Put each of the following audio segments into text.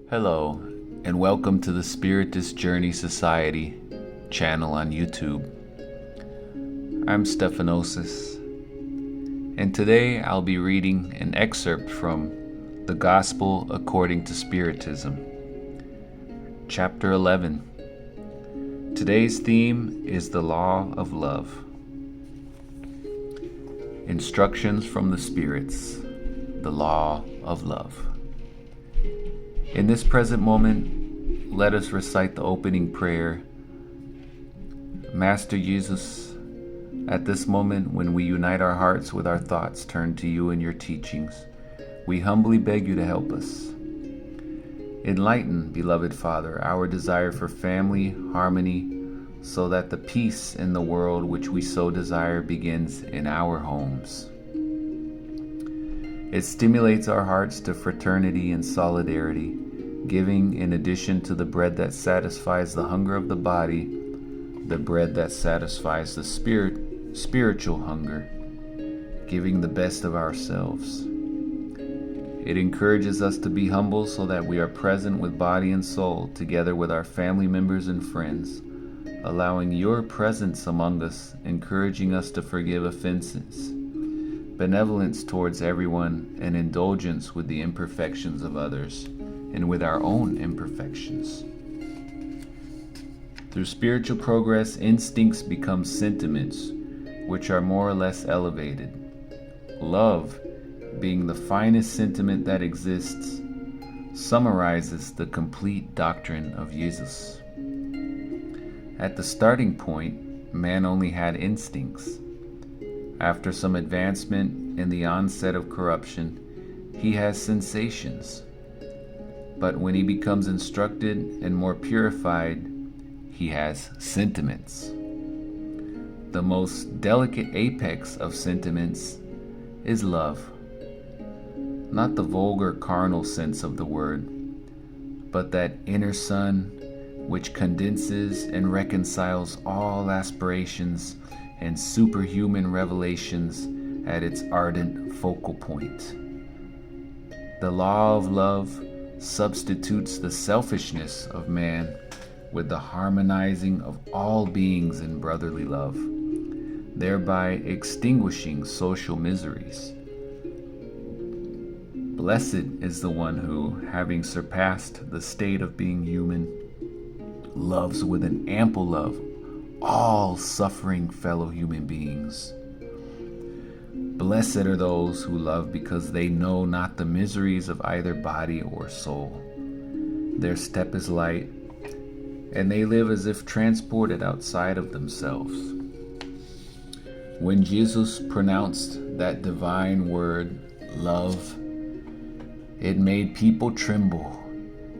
Hello, and welcome to the Spiritist Journey Society channel on YouTube. I'm Stephanosis, and today I'll be reading an excerpt from The Gospel According to Spiritism, Chapter 11. Today's theme is the Law of Love. Instructions from the Spirits, the Law of Love. In this present moment, let us recite the opening prayer. Master Jesus, at this moment when we unite our hearts with our thoughts turned to you and your teachings, we humbly beg you to help us. Enlighten, beloved Father, our desire for family, harmony, so that the peace in the world which we so desire begins in our homes. It stimulates our hearts to fraternity and solidarity, giving, in addition to the bread that satisfies the hunger of the body, the bread that satisfies the spiritual hunger, giving the best of ourselves. It encourages us to be humble so that we are present with body and soul, together with our family members and friends, allowing your presence among us, encouraging us to forgive offenses, benevolence towards everyone, and indulgence with the imperfections of others, and with our own imperfections. Through spiritual progress, instincts become sentiments, which are more or less elevated. Love, being the finest sentiment that exists, summarizes the complete doctrine of Jesus. At the starting point, man only had instincts. After some advancement in the onset of corruption, he has sensations. But when he becomes instructed and more purified, he has sentiments. The most delicate apex of sentiments is love. Not the vulgar carnal sense of the word, but that inner sun which condenses and reconciles all aspirations and superhuman revelations at its ardent focal point. The law of love substitutes the selfishness of man with the harmonizing of all beings in brotherly love, thereby extinguishing social miseries. Blessed is the one who, having surpassed the state of being human, loves with an ample love all suffering fellow human beings. Blessed are those who love because they know not the miseries of either body or soul. Their step is light, and they live as if transported outside of themselves. When Jesus pronounced that divine word, love, it made people tremble,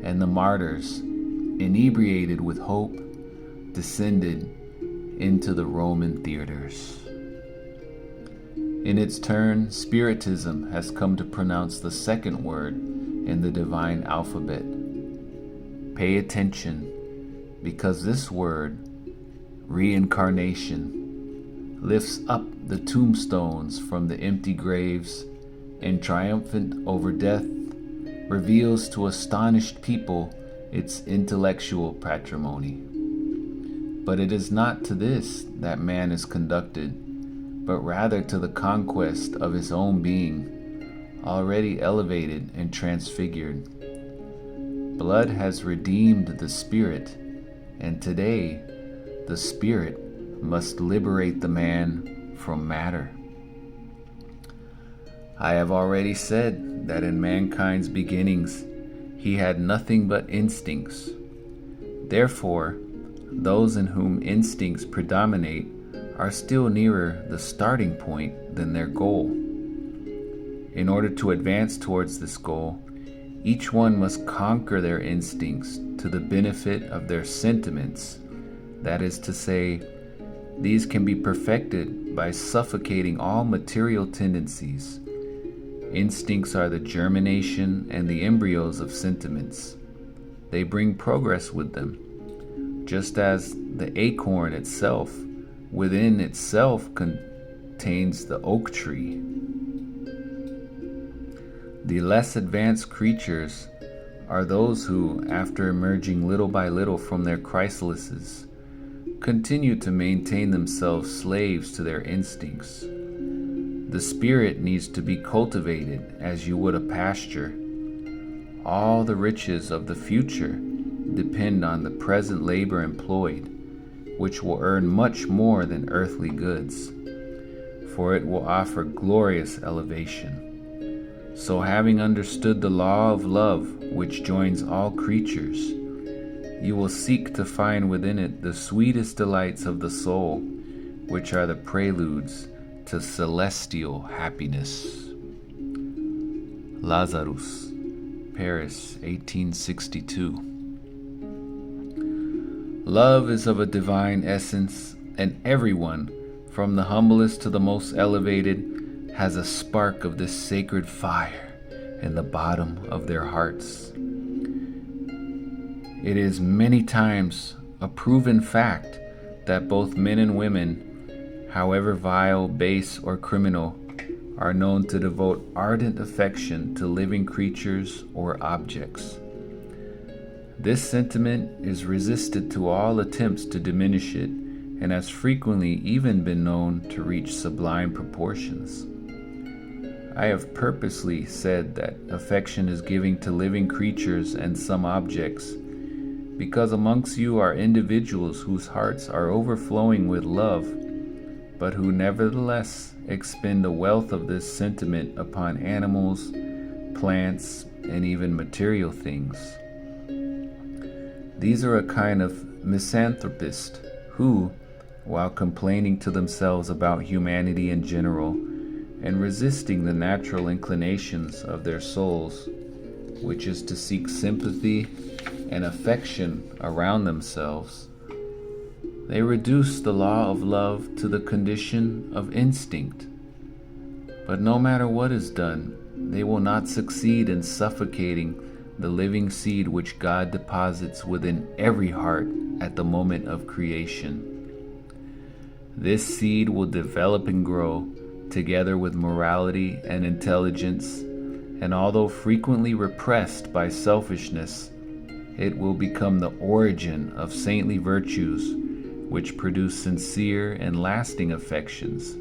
and the martyrs, inebriated with hope, descended into the Roman theaters. In its turn, Spiritism has come to pronounce the second word in the divine alphabet. Pay attention, because this word, reincarnation, lifts up the tombstones from the empty graves and, triumphant over death, reveals to astonished people its intellectual patrimony. But it is not to this that man is conducted, but rather to the conquest of his own being, already elevated and transfigured. Blood has redeemed the spirit, and today the spirit must liberate the man from matter. I have already said that in mankind's beginnings he had nothing but instincts. Therefore, those in whom instincts predominate are still nearer the starting point than their goal. In order to advance towards this goal, each one must conquer their instincts to the benefit of their sentiments. That is to say, these can be perfected by suffocating all material tendencies. Instincts are the germination and the embryos of sentiments. They bring progress with them, just as the acorn itself within itself contains the oak tree. The less advanced creatures are those who, after emerging little by little from their chrysalises, continue to maintain themselves slaves to their instincts. The spirit needs to be cultivated as you would a pasture. All the riches of the future depend on the present labor employed, which will earn much more than earthly goods, for it will offer glorious elevation. So having understood the law of love which joins all creatures, you will seek to find within it the sweetest delights of the soul, which are the preludes to celestial happiness. Lazarus, Paris, 1862. Love is of a divine essence, and everyone, from the humblest to the most elevated, has a spark of this sacred fire in the bottom of their hearts. It is many times a proven fact that both men and women, however vile, base, or criminal, are known to devote ardent affection to living creatures or objects. This sentiment is resisted to all attempts to diminish it, and has frequently even been known to reach sublime proportions. I have purposely said that affection is giving to living creatures and some objects, because amongst you are individuals whose hearts are overflowing with love, but who nevertheless expend a wealth of this sentiment upon animals, plants, and even material things. These are a kind of misanthropist who, while complaining to themselves about humanity in general, and resisting the natural inclinations of their souls, which is to seek sympathy and affection around themselves, they reduce the law of love to the condition of instinct. But no matter what is done, they will not succeed in suffocating the living seed which God deposits within every heart at the moment of creation. This seed will develop and grow together with morality and intelligence, and although frequently repressed by selfishness, it will become the origin of saintly virtues which produce sincere and lasting affections,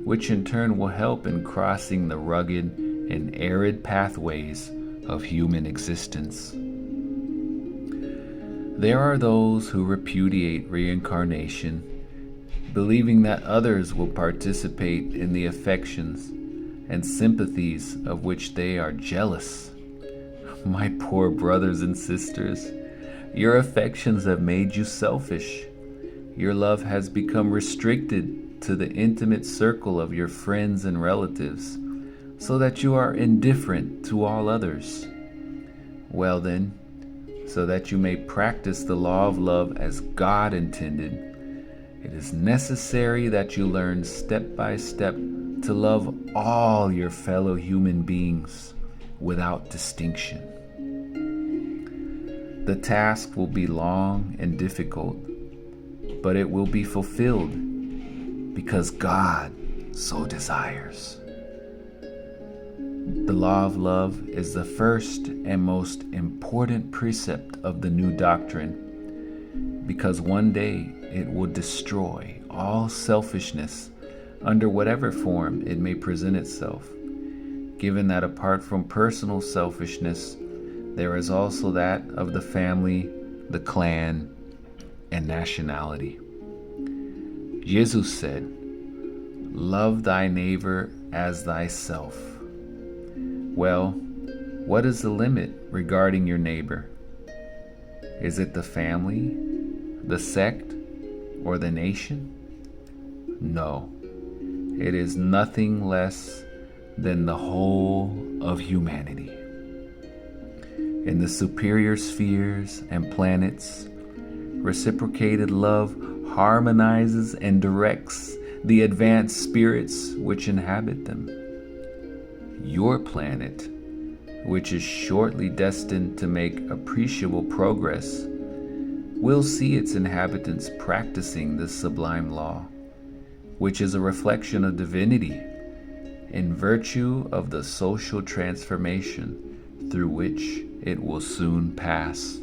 which in turn will help in crossing the rugged and arid pathways of human existence. There are those who repudiate reincarnation, believing that others will participate in the affections and sympathies of which they are jealous. My poor brothers and sisters, your affections have made you selfish. Your love has become restricted to the intimate circle of your friends and relatives, so that you are indifferent to all others. Well then, so that you may practice the law of love as God intended, it is necessary that you learn step by step to love all your fellow human beings without distinction. The task will be long and difficult, but it will be fulfilled because God so desires. The law of love is the first and most important precept of the new doctrine, because one day it will destroy all selfishness under whatever form it may present itself, given that apart from personal selfishness, there is also that of the family, the clan, and nationality. Jesus said, "Love thy neighbor as thyself." Well, what is the limit regarding your neighbor? Is it the family, the sect, or the nation? No, it is nothing less than the whole of humanity. In the superior spheres and planets, reciprocated love harmonizes and directs the advanced spirits which inhabit them. Your planet, which is shortly destined to make appreciable progress, will see its inhabitants practicing this sublime law, which is a reflection of divinity, in virtue of the social transformation through which it will soon pass.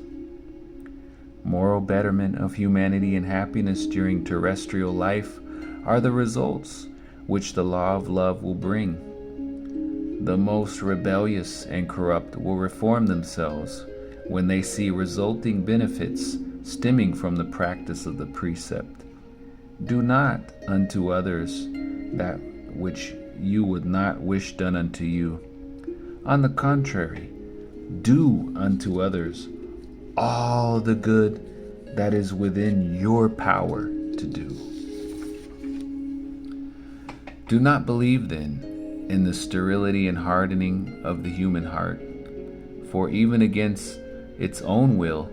Moral betterment of humanity and happiness during terrestrial life are the results which the law of love will bring. The most rebellious and corrupt will reform themselves when they see resulting benefits stemming from the practice of the precept. Do not unto others that which you would not wish done unto you. On the contrary, do unto others all the good that is within your power to do. Do not believe then in the sterility and hardening of the human heart, for even against its own will,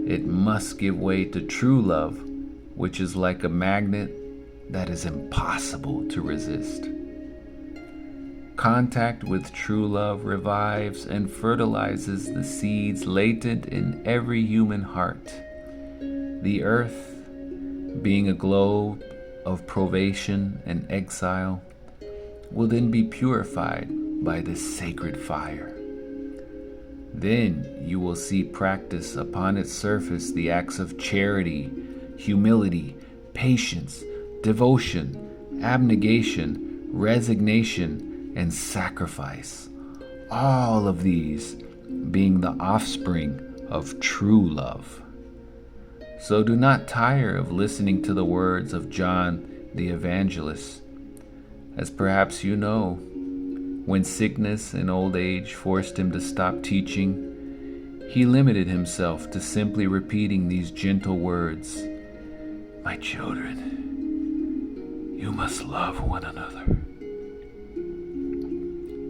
it must give way to true love, which is like a magnet that is impossible to resist. Contact with true love revives and fertilizes the seeds latent in every human heart. The earth, being a globe of probation and exile, will then be purified by this sacred fire. Then you will see practice upon its surface the acts of charity, humility, patience, devotion, abnegation, resignation, and sacrifice, all of these being the offspring of true love. So do not tire of listening to the words of John the Evangelist. As perhaps you know, when sickness and old age forced him to stop teaching, he limited himself to simply repeating these gentle words, "My children, you must love one another."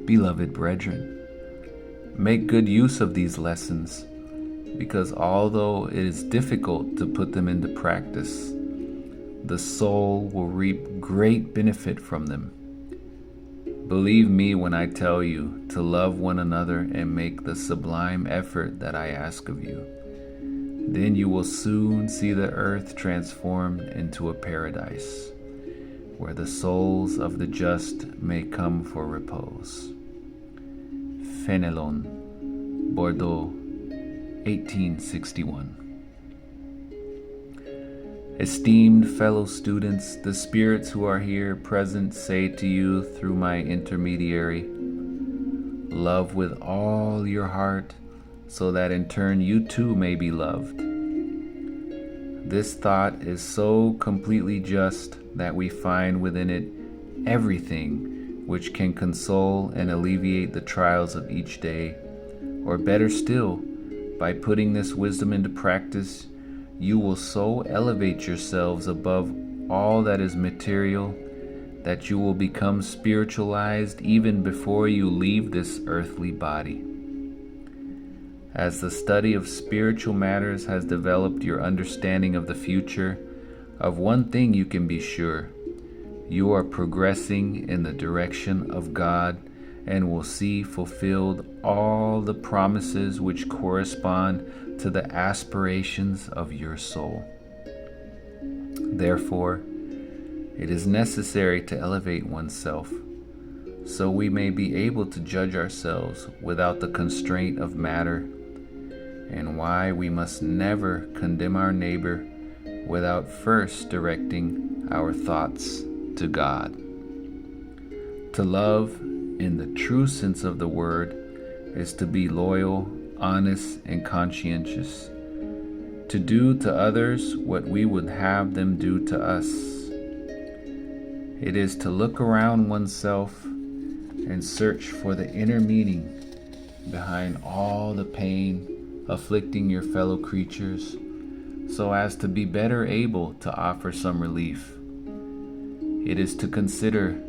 Beloved brethren, make good use of these lessons, because although it is difficult to put them into practice, the soul will reap great benefit from them. Believe me when I tell you to love one another and make the sublime effort that I ask of you. Then you will soon see the earth transformed into a paradise, where the souls of the just may come for repose. Fenelonbordeaux, 1861. Esteemed fellow students, the spirits who are here present say to you through my intermediary, love with all your heart, so that in turn you too may be loved. This thought is so completely just that we find within it everything which can console and alleviate the trials of each day, or better still, by putting this wisdom into practice, you will so elevate yourselves above all that is material that you will become spiritualized even before you leave this earthly body. As the study of spiritual matters has developed your understanding of the future, of one thing you can be sure: you are progressing in the direction of God and will see fulfilled all the promises which correspond to the aspirations of your soul. Therefore, it is necessary to elevate oneself, so we may be able to judge ourselves without the constraint of matter, and why we must never condemn our neighbor without first directing our thoughts to God. To love, in the true sense of the word, is to be loyal, honest, and conscientious, to do to others what we would have them do to us. It is to look around oneself and search for the inner meaning behind all the pain afflicting your fellow creatures, so as to be better able to offer some relief. It is to consider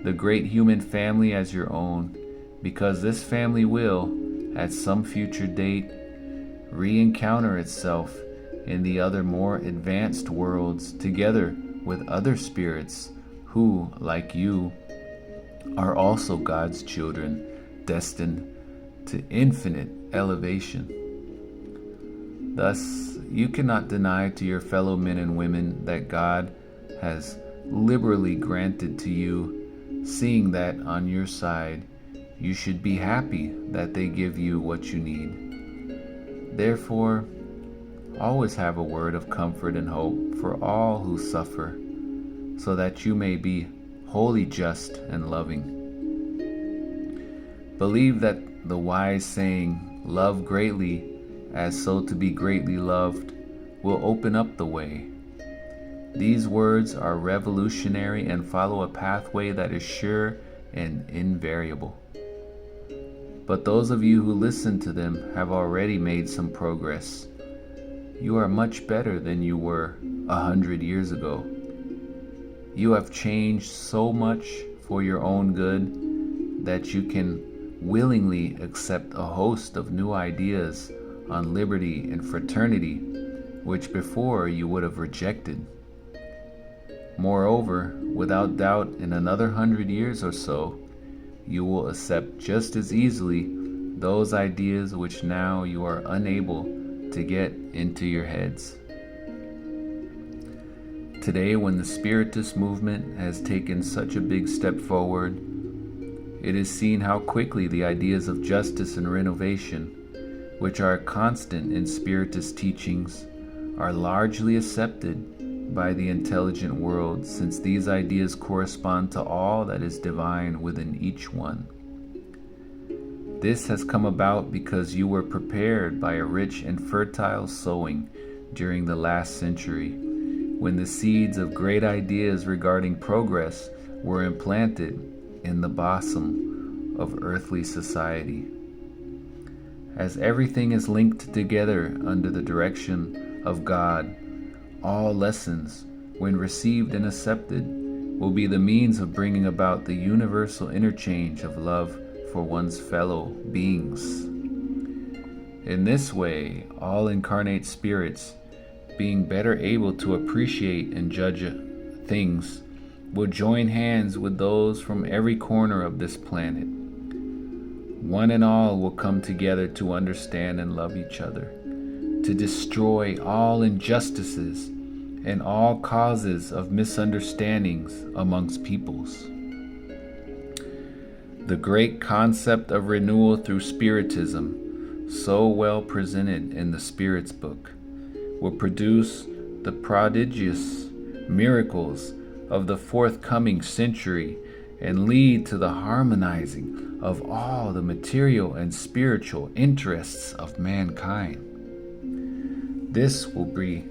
the great human family as your own, because this family will, at some future date, re-encounter itself in the other more advanced worlds together with other spirits who, like you, are also God's children, destined to infinite elevation. Thus, you cannot deny to your fellow men and women that God has liberally granted to you, seeing that on your side you should be happy that they give you what you need. Therefore, always have a word of comfort and hope for all who suffer, so that you may be wholly just and loving. Believe that the wise saying, "Love greatly, as so to be greatly loved," will open up the way. These words are revolutionary and follow a pathway that is sure and invariable. But those of you who listen to them have already made some progress. You are much better than you were 100 years ago. You have changed so much for your own good that you can willingly accept a host of new ideas on liberty and fraternity, which before you would have rejected. Moreover, without doubt, in another 100 years or so, you will accept just as easily those ideas which now you are unable to get into your heads. Today, when the Spiritist movement has taken such a big step forward, it is seen how quickly the ideas of justice and renovation, which are constant in Spiritist teachings, are largely accepted by the intelligent world, since these ideas correspond to all that is divine within each one. This has come about because you were prepared by a rich and fertile sowing during the last century, when the seeds of great ideas regarding progress were implanted in the bosom of earthly society. As everything is linked together under the direction of God, all lessons, when received and accepted, will be the means of bringing about the universal interchange of love for one's fellow beings. In this way, all incarnate spirits, being better able to appreciate and judge things, will join hands with those from every corner of this planet. One and all will come together to understand and love each other, to destroy all injustices and all causes of misunderstandings amongst peoples. The great concept of renewal through Spiritism, so well presented in the Spirit's book, will produce the prodigious miracles of the forthcoming century and lead to the harmonizing of all the material and spiritual interests of mankind. This will be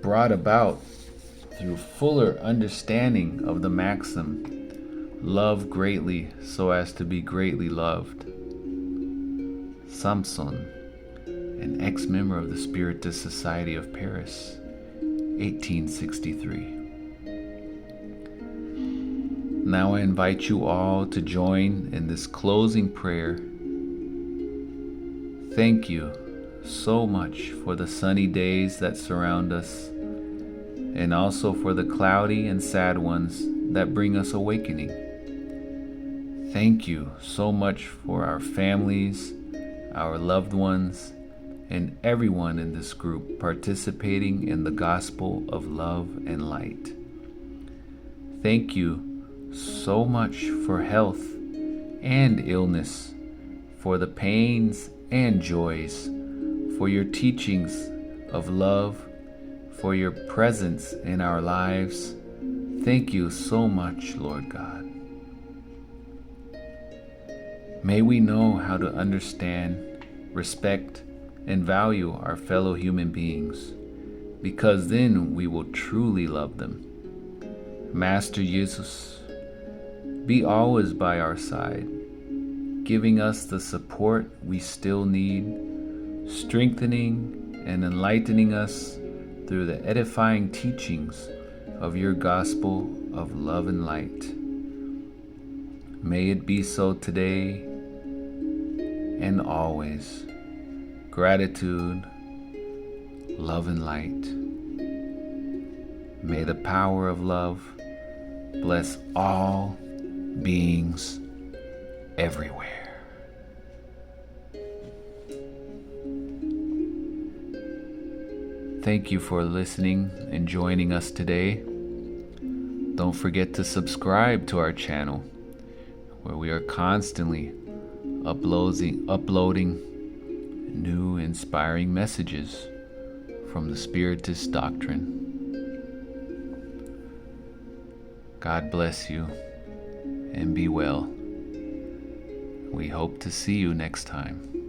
brought about through fuller understanding of the maxim, "Love greatly so as to be greatly loved." Samson, an ex-member of the Spiritist Society of Paris, 1863. Now I invite you all to join in this closing prayer. Thank you so much for the sunny days that surround us, and also for the cloudy and sad ones that bring us awakening. Thank you so much for our families, our loved ones, and everyone in this group participating in the gospel of love and light. Thank you so much for health and illness, for the pains and joys, for your teachings of love, for your presence in our lives. Thank you so much, Lord God. May we know how to understand, respect, and value our fellow human beings, because then we will truly love them. Master Jesus, be always by our side, giving us the support we still need, strengthening and enlightening us through the edifying teachings of your gospel of love and light. May it be so today and always. Gratitude, love and light. May the power of love bless all beings everywhere. Thank you for listening and joining us today. Don't forget to subscribe to our channel, where we are constantly uploading new inspiring messages from the Spiritist doctrine. God bless you and be well. We hope to see you next time.